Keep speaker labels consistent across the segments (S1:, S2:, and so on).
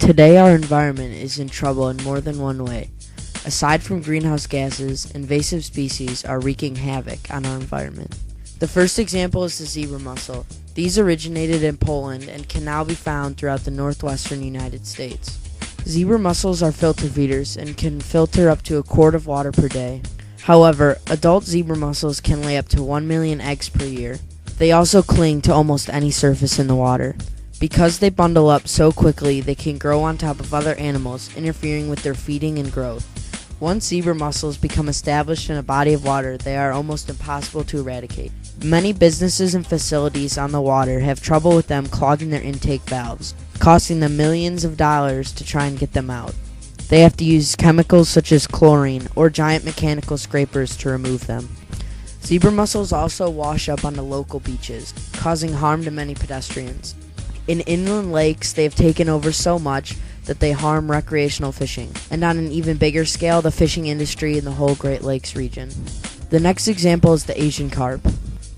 S1: Today our environment is in trouble in more than one way. Aside from greenhouse gases, invasive species are wreaking havoc on our environment. The first example is the zebra mussel. These originated in Poland and can now be found throughout the northwestern United States. Zebra mussels are filter feeders and can filter up to a quart of water per day. However, adult zebra mussels can lay up to 1 million eggs per year. They also cling to almost any surface in the water. Because they bundle up so quickly, they can grow on top of other animals, interfering with their feeding and growth. Once zebra mussels become established in a body of water, they are almost impossible to eradicate. Many businesses and facilities on the water have trouble with them clogging their intake valves, costing them millions of dollars to try and get them out. They have to use chemicals such as chlorine or giant mechanical scrapers to remove them. Zebra mussels also wash up on the local beaches, causing harm to many pedestrians. In inland lakes, they have taken over so much that they harm recreational fishing, and on an even bigger scale, the fishing industry in the whole Great Lakes region. The next example is the Asian carp.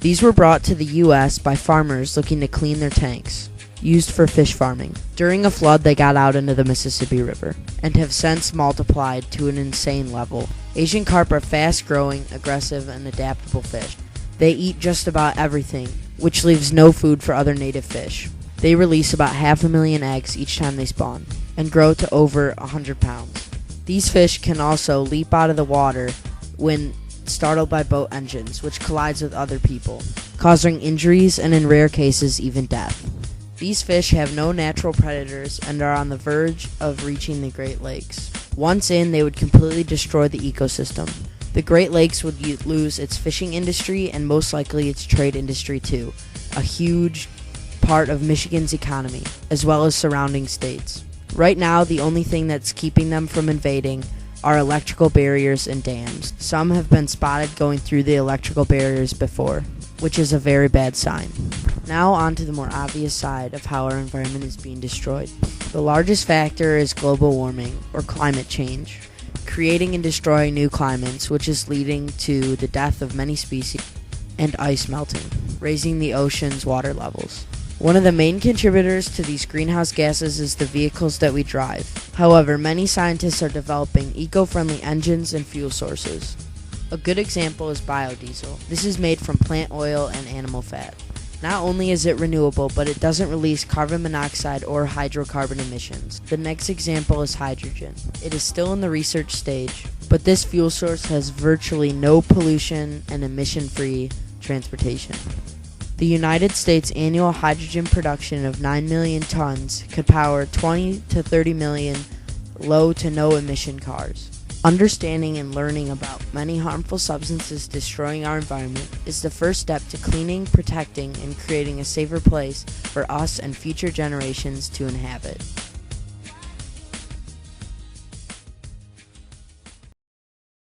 S1: These were brought to the U.S. by farmers looking to clean their tanks, used for fish farming. During a flood, they got out into the Mississippi River, and have since multiplied to an insane level. Asian carp are fast-growing, aggressive, and adaptable fish. They eat just about everything, which leaves no food for other native fish. They release about 500,000 eggs each time they spawn, and grow to over 100 pounds. These fish can also leap out of the water when startled by boat engines, which collides with other people, causing injuries and in rare cases even death. These fish have no natural predators and are on the verge of reaching the Great Lakes. Once in, they would completely destroy the ecosystem. The Great Lakes would lose its fishing industry and most likely its trade industry too, a huge part of Michigan's economy, as well as surrounding states. Right now, the only thing that's keeping them from invading are electrical barriers and dams. Some have been spotted going through the electrical barriers before, which is a very bad sign. Now on to the more obvious side of how our environment is being destroyed. The largest factor is global warming, or climate change, creating and destroying new climates, which is leading to the death of many species and ice melting, raising the ocean's water levels. One of the main contributors to these greenhouse gases is the vehicles that we drive. However, many scientists are developing eco-friendly engines and fuel sources. A good example is biodiesel. This is made from plant oil and animal fat. Not only is it renewable, but it doesn't release carbon monoxide or hydrocarbon emissions. The next example is hydrogen. It is still in the research stage, but this fuel source has virtually no pollution and emission-free transportation. The United States' annual hydrogen production of 9 million tons could power 20 to 30 million low to no emission cars. Understanding and learning about many harmful substances destroying our environment is the first step to cleaning, protecting, and creating a safer place for us and future generations to inhabit.